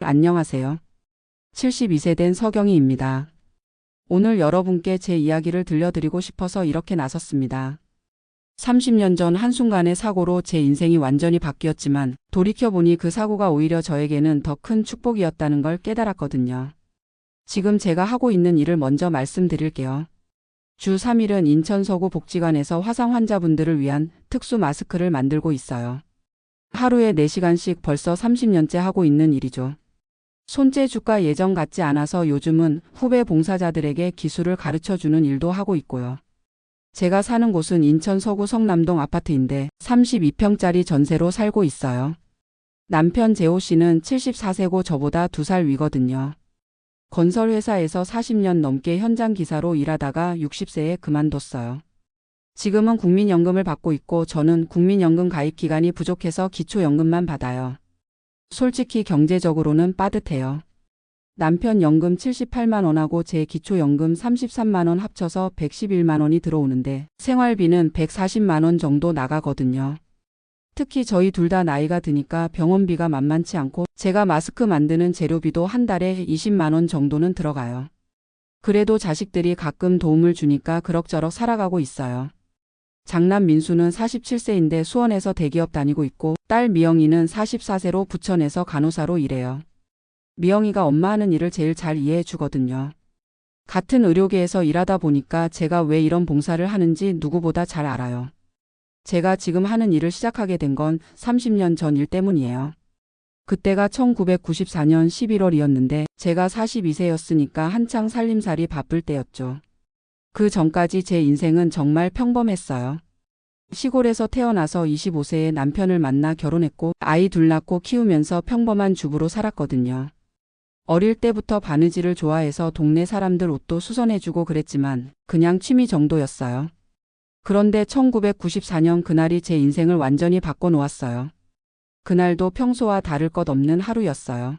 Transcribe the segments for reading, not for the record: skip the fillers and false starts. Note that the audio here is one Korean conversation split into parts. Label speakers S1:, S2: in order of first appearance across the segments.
S1: 안녕하세요. 72세 된 서경희입니다. 오늘 여러분께 제 이야기를 들려드리고 싶어서 이렇게 나섰습니다. 30년 전 한순간의 사고로 제 인생이 완전히 바뀌었지만 돌이켜보니 그 사고가 오히려 저에게는 더 큰 축복이었다는 걸 깨달았거든요. 지금 제가 하고 있는 일을 먼저 말씀드릴게요. 주 3일은 인천 서구 복지관에서 화상 환자분들을 위한 특수 마스크를 만들고 있어요. 하루에 4시간씩 벌써 30년째 하고 있는 일이죠. 손재주가 예전 같지 않아서 요즘은 후배 봉사자들에게 기술을 가르쳐주는 일도 하고 있고요. 제가 사는 곳은 인천 서구 성남동 아파트인데 32평짜리 전세로 살고 있어요. 남편 재호 씨는 74세고 저보다 2살 위거든요. 건설회사에서 40년 넘게 현장 기사로 일하다가 60세에 그만뒀어요. 지금은 국민연금을 받고 있고 저는 국민연금 가입 기간이 부족해서 기초연금만 받아요. 솔직히 경제적으로는 빠듯해요. 남편 연금 78만 원하고 제 기초연금 33만 원 합쳐서 111만 원이 들어오는데 생활비는 140만 원 정도 나가거든요. 특히 저희 둘 다 나이가 드니까 병원비가 만만치 않고 제가 마스크 만드는 재료비도 한 달에 20만 원 정도는 들어가요. 그래도 자식들이 가끔 도움을 주니까 그럭저럭 살아가고 있어요. 장남 민수는 47세인데 수원에서 대기업 다니고 있고 딸 미영이는 44세로 부천에서 간호사로 일해요. 미영이가 엄마 하는 일을 제일 잘 이해해 주거든요. 같은 의료계에서 일하다 보니까 제가 왜 이런 봉사를 하는지 누구보다 잘 알아요. 제가 지금 하는 일을 시작하게 된 건 30년 전 일 때문이에요. 그때가 1994년 11월이었는데 제가 42세였으니까 한창 살림살이 바쁠 때였죠. 그 전까지 제 인생은 정말 평범했어요. 시골에서 태어나서 25세에 남편을 만나 결혼했고 아이 둘 낳고 키우면서 평범한 주부로 살았거든요. 어릴 때부터 바느질을 좋아해서 동네 사람들 옷도 수선해주고 그랬지만 그냥 취미 정도였어요. 그런데 1994년 그날이 제 인생을 완전히 바꿔놓았어요. 그날도 평소와 다를 것 없는 하루였어요.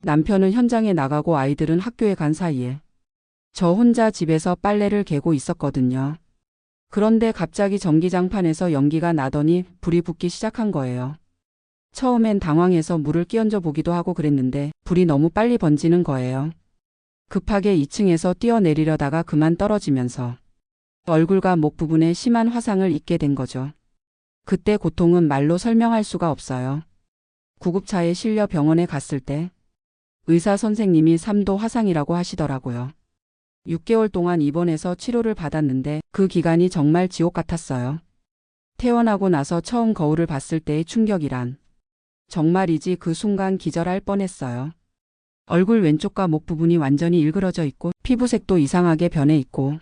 S1: 남편은 현장에 나가고 아이들은 학교에 간 사이에 저 혼자 집에서 빨래를 개고 있었거든요. 그런데 갑자기 전기장판에서 연기가 나더니 불이 붙기 시작한 거예요. 처음엔 당황해서 물을 끼얹어 보기도 하고 그랬는데 불이 너무 빨리 번지는 거예요. 급하게 2층에서 뛰어내리려다가 그만 떨어지면서 얼굴과 목 부분에 심한 화상을 입게 된 거죠. 그때 고통은 말로 설명할 수가 없어요. 구급차에 실려 병원에 갔을 때 의사 선생님이 3도 화상이라고 하시더라고요. 6개월 동안 입원해서 치료를 받았는데 그 기간이 정말 지옥 같았어요. 퇴원하고 나서 처음 거울을 봤을 때의 충격이란 정말이지 그 순간 기절할 뻔했어요. 얼굴 왼쪽과 목 부분이 완전히 일그러져 있고 피부색도 이상하게 변해 있고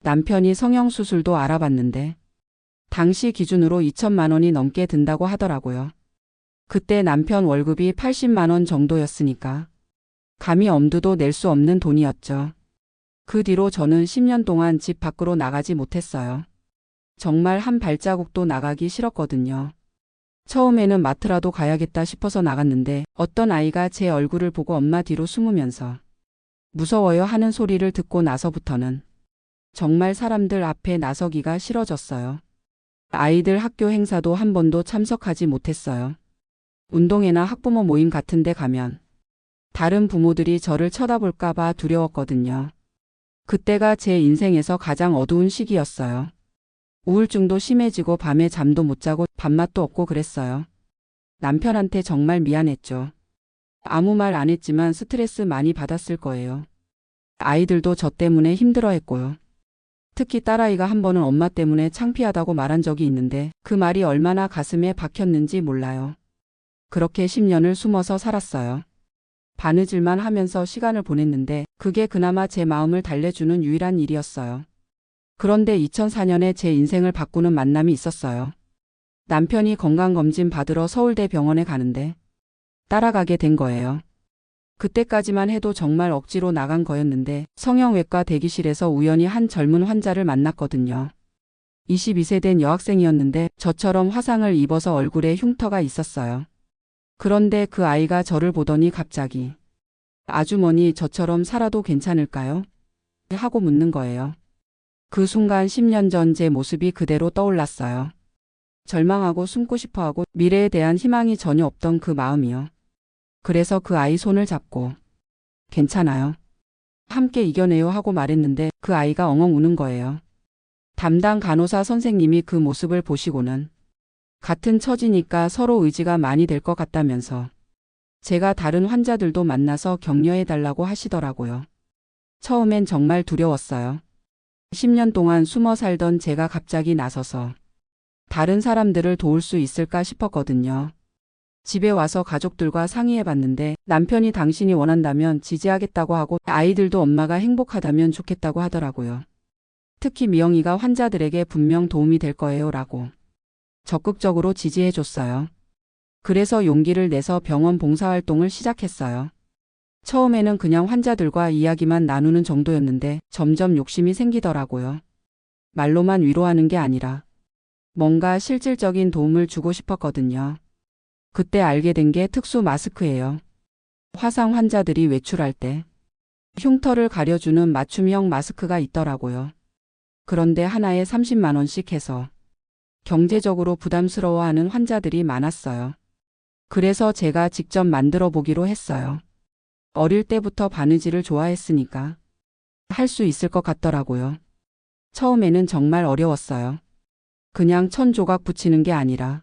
S1: 남편이 성형수술도 알아봤는데 당시 기준으로 2천만 원이 넘게 든다고 하더라고요. 그때 남편 월급이 80만 원 정도였으니까 감히 엄두도 낼 수 없는 돈이었죠. 그 뒤로 저는 10년 동안 집 밖으로 나가지 못했어요. 정말 한 발자국도 나가기 싫었거든요. 처음에는 마트라도 가야겠다 싶어서 나갔는데 어떤 아이가 제 얼굴을 보고 엄마 뒤로 숨으면서 무서워요 하는 소리를 듣고 나서부터는 정말 사람들 앞에 나서기가 싫어졌어요. 아이들 학교 행사도 한 번도 참석하지 못했어요. 운동회나 학부모 모임 같은 데 가면 다른 부모들이 저를 쳐다볼까봐 두려웠거든요. 그때가 제 인생에서 가장 어두운 시기였어요. 우울증도 심해지고 밤에 잠도 못 자고 밥맛도 없고 그랬어요. 남편한테 정말 미안했죠. 아무 말 안 했지만 스트레스 많이 받았을 거예요. 아이들도 저 때문에 힘들어했고요. 특히 딸아이가 한 번은 엄마 때문에 창피하다고 말한 적이 있는데 그 말이 얼마나 가슴에 박혔는지 몰라요. 그렇게 10년을 숨어서 살았어요. 바느질만 하면서 시간을 보냈는데 그게 그나마 제 마음을 달래주는 유일한 일이었어요. 그런데 2004년에 제 인생을 바꾸는 만남이 있었어요. 남편이 건강검진 받으러 서울대 병원에 가는데 따라가게 된 거예요. 그때까지만 해도 정말 억지로 나간 거였는데 성형외과 대기실에서 우연히 한 젊은 환자를 만났거든요. 22세 된 여학생이었는데 저처럼 화상을 입어서 얼굴에 흉터가 있었어요. 그런데 그 아이가 저를 보더니 갑자기 아주머니 저처럼 살아도 괜찮을까요? 하고 묻는 거예요. 그 순간 10년 전 제 모습이 그대로 떠올랐어요. 절망하고 숨고 싶어하고 미래에 대한 희망이 전혀 없던 그 마음이요. 그래서 그 아이 손을 잡고 괜찮아요. 함께 이겨내요 하고 말했는데 그 아이가 엉엉 우는 거예요. 담당 간호사 선생님이 그 모습을 보시고는 같은 처지니까 서로 의지가 많이 될 것 같다면서 제가 다른 환자들도 만나서 격려해달라고 하시더라고요. 처음엔 정말 두려웠어요. 10년 동안 숨어 살던 제가 갑자기 나서서 다른 사람들을 도울 수 있을까 싶었거든요. 집에 와서 가족들과 상의해봤는데 남편이 당신이 원한다면 지지하겠다고 하고 아이들도 엄마가 행복하다면 좋겠다고 하더라고요. 특히 미영이가 환자들에게 분명 도움이 될 거예요 라고 적극적으로 지지해줬어요. 그래서 용기를 내서 병원 봉사활동을 시작했어요. 처음에는 그냥 환자들과 이야기만 나누는 정도였는데 점점 욕심이 생기더라고요. 말로만 위로하는 게 아니라 뭔가 실질적인 도움을 주고 싶었거든요. 그때 알게 된 게 특수 마스크예요. 화상 환자들이 외출할 때 흉터를 가려주는 맞춤형 마스크가 있더라고요. 그런데 하나에 30만 원씩 해서 경제적으로 부담스러워하는 환자들이 많았어요. 그래서 제가 직접 만들어 보기로 했어요. 어릴 때부터 바느질을 좋아했으니까 할 수 있을 것 같더라고요. 처음에는 정말 어려웠어요. 그냥 천 조각 붙이는 게 아니라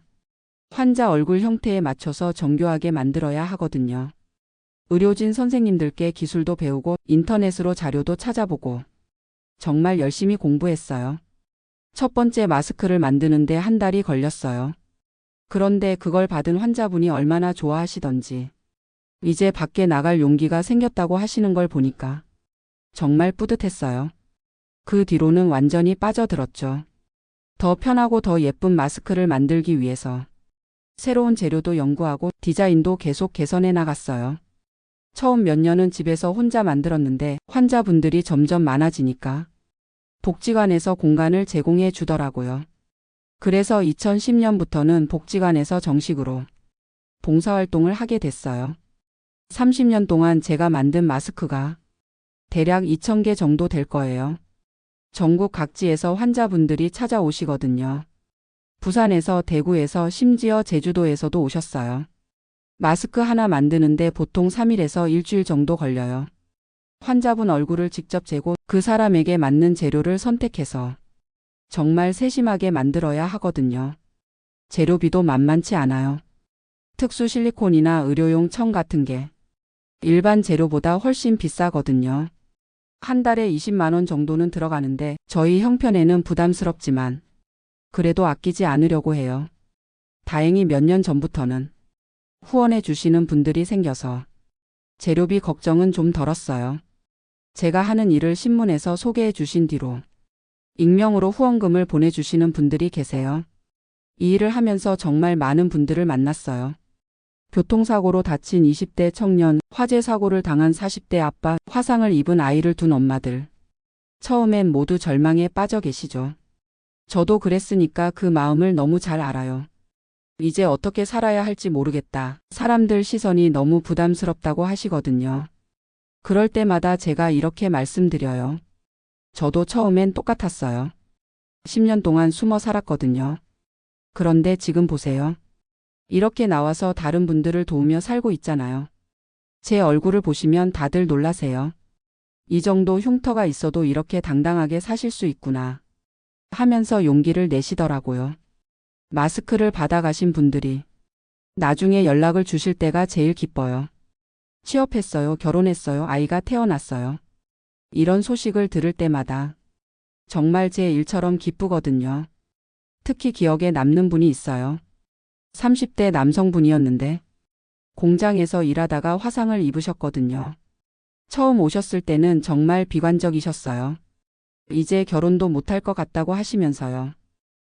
S1: 환자 얼굴 형태에 맞춰서 정교하게 만들어야 하거든요. 의료진 선생님들께 기술도 배우고 인터넷으로 자료도 찾아보고 정말 열심히 공부했어요. 첫 번째 마스크를 만드는데 한 달이 걸렸어요. 그런데 그걸 받은 환자분이 얼마나 좋아하시던지 이제 밖에 나갈 용기가 생겼다고 하시는 걸 보니까 정말 뿌듯했어요. 그 뒤로는 완전히 빠져들었죠. 더 편하고 더 예쁜 마스크를 만들기 위해서 새로운 재료도 연구하고 디자인도 계속 개선해 나갔어요. 처음 몇 년은 집에서 혼자 만들었는데 환자분들이 점점 많아지니까 복지관에서 공간을 제공해 주더라고요. 그래서 2010년부터는 복지관에서 정식으로 봉사활동을 하게 됐어요. 30년 동안 제가 만든 마스크가 대략 2,000개 정도 될 거예요. 전국 각지에서 환자분들이 찾아오시거든요. 부산에서, 대구에서, 심지어 제주도에서도 오셨어요. 마스크 하나 만드는데 보통 3일에서 일주일 정도 걸려요. 환자분 얼굴을 직접 재고 그 사람에게 맞는 재료를 선택해서 정말 세심하게 만들어야 하거든요. 재료비도 만만치 않아요. 특수 실리콘이나 의료용 청 같은 게 일반 재료보다 훨씬 비싸거든요. 한 달에 20만 원 정도는 들어가는데 저희 형편에는 부담스럽지만 그래도 아끼지 않으려고 해요. 다행히 몇 년 전부터는 후원해 주시는 분들이 생겨서 재료비 걱정은 좀 덜었어요. 제가 하는 일을 신문에서 소개해 주신 뒤로 익명으로 후원금을 보내주시는 분들이 계세요. 이 일을 하면서 정말 많은 분들을 만났어요. 교통사고로 다친 20대 청년, 화재 사고를 당한 40대 아빠, 화상을 입은 아이를 둔 엄마들. 처음엔 모두 절망에 빠져 계시죠. 저도 그랬으니까 그 마음을 너무 잘 알아요. 이제 어떻게 살아야 할지 모르겠다. 사람들 시선이 너무 부담스럽다고 하시거든요. 그럴 때마다 제가 이렇게 말씀드려요. 저도 처음엔 똑같았어요. 10년 동안 숨어 살았거든요. 그런데 지금 보세요. 이렇게 나와서 다른 분들을 도우며 살고 있잖아요. 제 얼굴을 보시면 다들 놀라세요. 이 정도 흉터가 있어도 이렇게 당당하게 사실 수 있구나 하면서 용기를 내시더라고요. 마스크를 받아가신 분들이 나중에 연락을 주실 때가 제일 기뻐요. 취업했어요, 결혼했어요, 아이가 태어났어요. 이런 소식을 들을 때마다 정말 제 일처럼 기쁘거든요. 특히 기억에 남는 분이 있어요. 30대 남성분이었는데 공장에서 일하다가 화상을 입으셨거든요. 처음 오셨을 때는 정말 비관적이셨어요. 이제 결혼도 못할 것 같다고 하시면서요.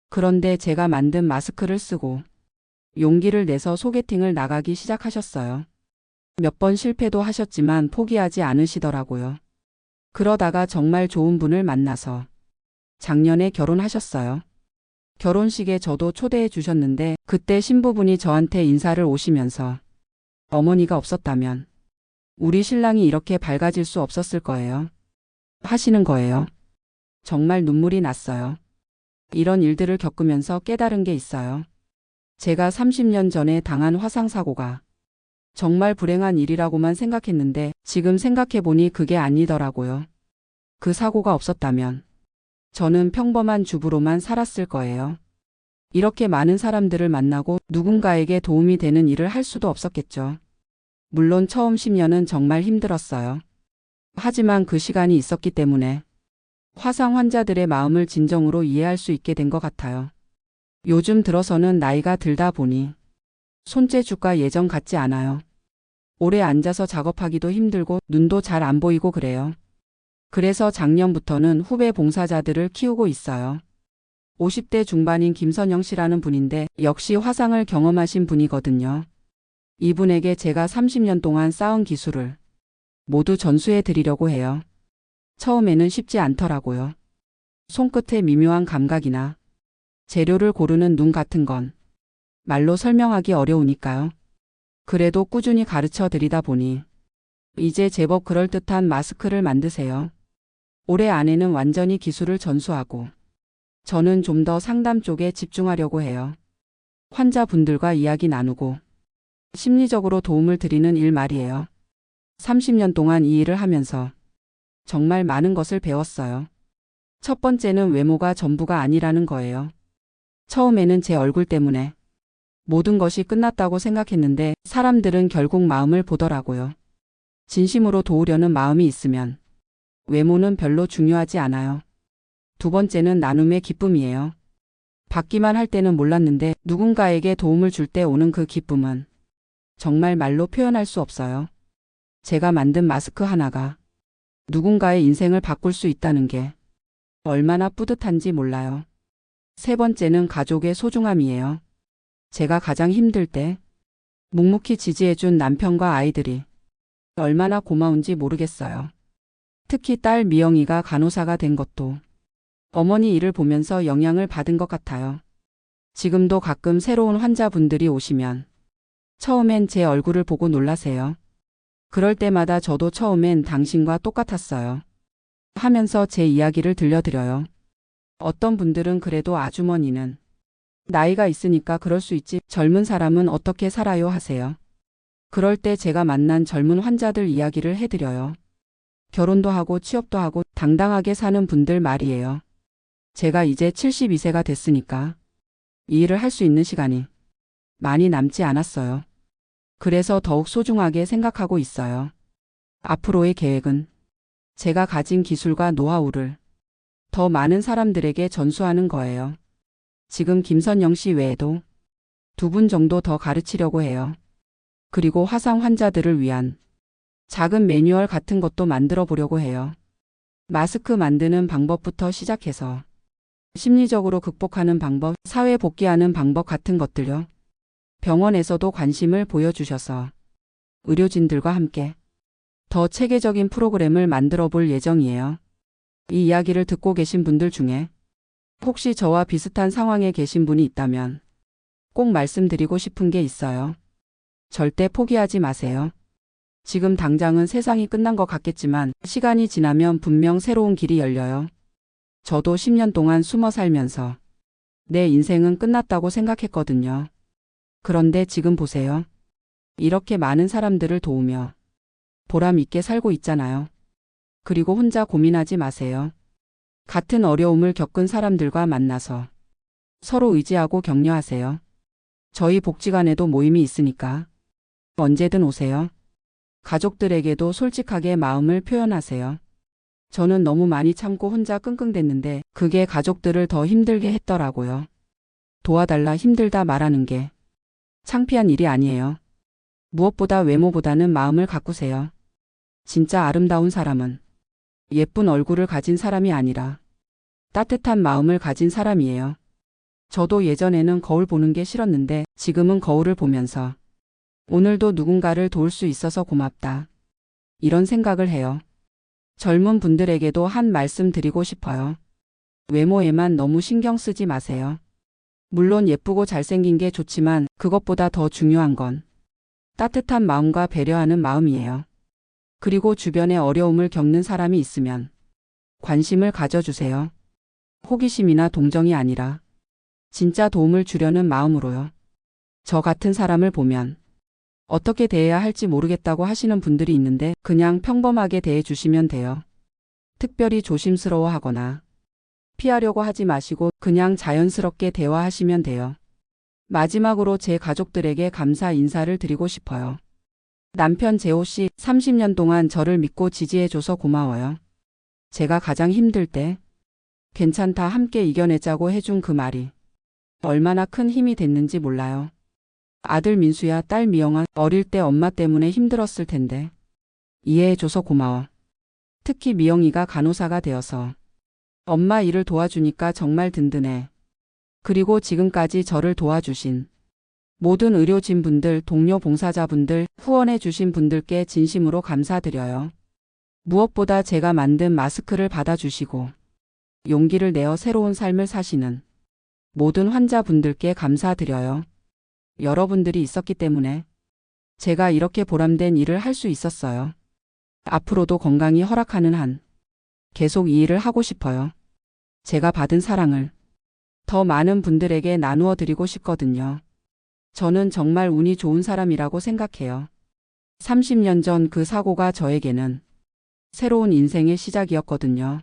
S1: 그런데 제가 만든 마스크를 쓰고 용기를 내서 소개팅을 나가기 시작하셨어요. 몇 번 실패도 하셨지만 포기하지 않으시더라고요. 그러다가 정말 좋은 분을 만나서 작년에 결혼하셨어요. 결혼식에 저도 초대해 주셨는데 그때 신부분이 저한테 인사를 오시면서 어머니가 없었다면 우리 신랑이 이렇게 밝아질 수 없었을 거예요. 하시는 거예요. 정말 눈물이 났어요. 이런 일들을 겪으면서 깨달은 게 있어요. 제가 30년 전에 당한 화상사고가 정말 불행한 일이라고만 생각했는데 지금 생각해보니 그게 아니더라고요. 그 사고가 없었다면 저는 평범한 주부로만 살았을 거예요. 이렇게 많은 사람들을 만나고 누군가에게 도움이 되는 일을 할 수도 없었겠죠. 물론 처음 10년은 정말 힘들었어요. 하지만 그 시간이 있었기 때문에 화상 환자들의 마음을 진정으로 이해할 수 있게 된 것 같아요. 요즘 들어서는 나이가 들다 보니 손재주가 예전 같지 않아요. 오래 앉아서 작업하기도 힘들고 눈도 잘 안 보이고 그래요. 그래서 작년부터는 후배 봉사자들을 키우고 있어요. 50대 중반인 김선영 씨라는 분인데 역시 화상을 경험하신 분이거든요. 이분에게 제가 30년 동안 쌓은 기술을 모두 전수해 드리려고 해요. 처음에는 쉽지 않더라고요. 손끝의 미묘한 감각이나 재료를 고르는 눈 같은 건 말로 설명하기 어려우니까요. 그래도 꾸준히 가르쳐 드리다 보니 이제 제법 그럴듯한 마스크를 만드세요. 올해 안에는 완전히 기술을 전수하고 저는 좀 더 상담 쪽에 집중하려고 해요. 환자분들과 이야기 나누고 심리적으로 도움을 드리는 일 말이에요. 30년 동안 이 일을 하면서 정말 많은 것을 배웠어요. 첫 번째는 외모가 전부가 아니라는 거예요. 처음에는 제 얼굴 때문에 모든 것이 끝났다고 생각했는데 사람들은 결국 마음을 보더라고요. 진심으로 도우려는 마음이 있으면 외모는 별로 중요하지 않아요. 두 번째는 나눔의 기쁨이에요. 받기만 할 때는 몰랐는데 누군가에게 도움을 줄 때 오는 그 기쁨은 정말 말로 표현할 수 없어요. 제가 만든 마스크 하나가 누군가의 인생을 바꿀 수 있다는 게 얼마나 뿌듯한지 몰라요. 세 번째는 가족의 소중함이에요. 제가 가장 힘들 때 묵묵히 지지해준 남편과 아이들이 얼마나 고마운지 모르겠어요. 특히 딸 미영이가 간호사가 된 것도 어머니 일을 보면서 영향을 받은 것 같아요. 지금도 가끔 새로운 환자분들이 오시면 처음엔 제 얼굴을 보고 놀라세요. 그럴 때마다 저도 처음엔 당신과 똑같았어요. 하면서 제 이야기를 들려드려요. 어떤 분들은 그래도 아주머니는 나이가 있으니까 그럴 수 있지 젊은 사람은 어떻게 살아요 하세요. 그럴 때 제가 만난 젊은 환자들 이야기를 해드려요. 결혼도 하고 취업도 하고 당당하게 사는 분들 말이에요. 제가 이제 72세가 됐으니까 이 일을 할 수 있는 시간이 많이 남지 않았어요. 그래서 더욱 소중하게 생각하고 있어요. 앞으로의 계획은 제가 가진 기술과 노하우를 더 많은 사람들에게 전수하는 거예요. 지금 김선영 씨 외에도 2분 정도 더 가르치려고 해요. 그리고 화상 환자들을 위한 작은 매뉴얼 같은 것도 만들어 보려고 해요. 마스크 만드는 방법부터 시작해서 심리적으로 극복하는 방법, 사회 복귀하는 방법 같은 것들요. 병원에서도 관심을 보여주셔서 의료진들과 함께 더 체계적인 프로그램을 만들어 볼 예정이에요. 이 이야기를 듣고 계신 분들 중에 혹시 저와 비슷한 상황에 계신 분이 있다면 꼭 말씀드리고 싶은 게 있어요. 절대 포기하지 마세요. 지금 당장은 세상이 끝난 것 같겠지만 시간이 지나면 분명 새로운 길이 열려요. 저도 10년 동안 숨어 살면서 내 인생은 끝났다고 생각했거든요. 그런데 지금 보세요. 이렇게 많은 사람들을 도우며 보람 있게 살고 있잖아요. 그리고 혼자 고민하지 마세요. 같은 어려움을 겪은 사람들과 만나서 서로 의지하고 격려하세요. 저희 복지관에도 모임이 있으니까 언제든 오세요. 가족들에게도 솔직하게 마음을 표현하세요. 저는 너무 많이 참고 혼자 끙끙댔는데 그게 가족들을 더 힘들게 했더라고요. 도와달라 힘들다 말하는 게 창피한 일이 아니에요. 무엇보다 외모보다는 마음을 가꾸세요. 진짜 아름다운 사람은 예쁜 얼굴을 가진 사람이 아니라 따뜻한 마음을 가진 사람이에요. 저도 예전에는 거울 보는 게 싫었는데 지금은 거울을 보면서 오늘도 누군가를 도울 수 있어서 고맙다. 이런 생각을 해요. 젊은 분들에게도 한 말씀 드리고 싶어요. 외모에만 너무 신경 쓰지 마세요. 물론 예쁘고 잘생긴 게 좋지만 그것보다 더 중요한 건 따뜻한 마음과 배려하는 마음이에요. 그리고 주변에 어려움을 겪는 사람이 있으면 관심을 가져주세요. 호기심이나 동정이 아니라 진짜 도움을 주려는 마음으로요. 저 같은 사람을 보면 어떻게 대해야 할지 모르겠다고 하시는 분들이 있는데 그냥 평범하게 대해 주시면 돼요. 특별히 조심스러워하거나 피하려고 하지 마시고 그냥 자연스럽게 대화하시면 돼요. 마지막으로 제 가족들에게 감사 인사를 드리고 싶어요. 남편 재호 씨, 30년 동안 저를 믿고 지지해줘서 고마워요. 제가 가장 힘들 때 괜찮다 함께 이겨내자고 해준 그 말이 얼마나 큰 힘이 됐는지 몰라요. 아들 민수야, 딸 미영아, 어릴 때 엄마 때문에 힘들었을 텐데 이해해줘서 고마워. 특히 미영이가 간호사가 되어서 엄마 일을 도와주니까 정말 든든해. 그리고 지금까지 저를 도와주신 모든 의료진분들, 동료 봉사자분들, 후원해주신 분들께 진심으로 감사드려요. 무엇보다 제가 만든 마스크를 받아주시고 용기를 내어 새로운 삶을 사시는 모든 환자분들께 감사드려요. 여러분들이 있었기 때문에 제가 이렇게 보람된 일을 할 수 있었어요. 앞으로도 건강이 허락하는 한 계속 이 일을 하고 싶어요. 제가 받은 사랑을 더 많은 분들에게 나누어 드리고 싶거든요. 저는 정말 운이 좋은 사람이라고 생각해요. 30년 전 그 사고가 저에게는 새로운 인생의 시작이었거든요.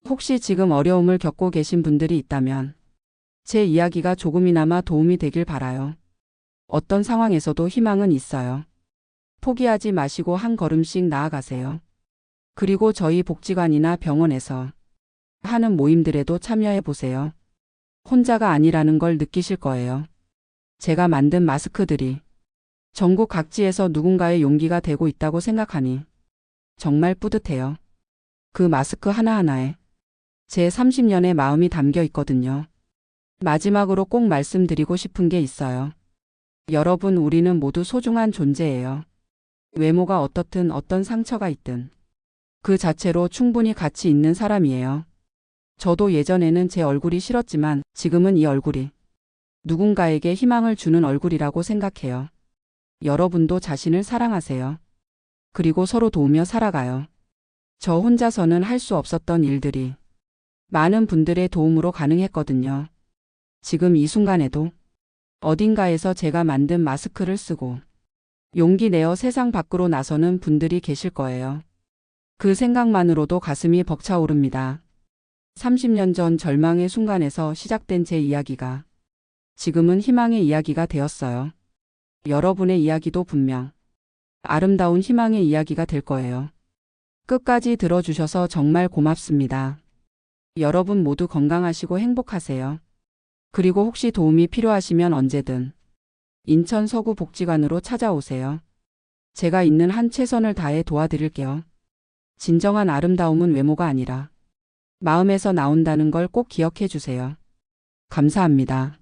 S1: 혹시 지금 어려움을 겪고 계신 분들이 있다면 제 이야기가 조금이나마 도움이 되길 바라요. 어떤 상황에서도 희망은 있어요. 포기하지 마시고 한 걸음씩 나아가세요. 그리고 저희 복지관이나 병원에서 하는 모임들에도 참여해 보세요. 혼자가 아니라는 걸 느끼실 거예요. 제가 만든 마스크들이 전국 각지에서 누군가의 용기가 되고 있다고 생각하니 정말 뿌듯해요. 그 마스크 하나하나에 제 30년의 마음이 담겨 있거든요. 마지막으로 꼭 말씀드리고 싶은 게 있어요. 여러분, 우리는 모두 소중한 존재예요. 외모가 어떻든 어떤 상처가 있든 그 자체로 충분히 가치 있는 사람이에요. 저도 예전에는 제 얼굴이 싫었지만 지금은 이 얼굴이 누군가에게 희망을 주는 얼굴이라고 생각해요. 여러분도 자신을 사랑하세요. 그리고 서로 도우며 살아가요. 저 혼자서는 할 수 없었던 일들이 많은 분들의 도움으로 가능했거든요. 지금 이 순간에도 어딘가에서 제가 만든 마스크를 쓰고 용기 내어 세상 밖으로 나서는 분들이 계실 거예요. 그 생각만으로도 가슴이 벅차오릅니다. 30년 전 절망의 순간에서 시작된 제 이야기가 지금은 희망의 이야기가 되었어요. 여러분의 이야기도 분명 아름다운 희망의 이야기가 될 거예요. 끝까지 들어주셔서 정말 고맙습니다. 여러분 모두 건강하시고 행복하세요. 그리고 혹시 도움이 필요하시면 언제든 인천 서구 복지관으로 찾아오세요. 제가 있는 한 최선을 다해 도와드릴게요. 진정한 아름다움은 외모가 아니라 마음에서 나온다는 걸 꼭 기억해 주세요. 감사합니다.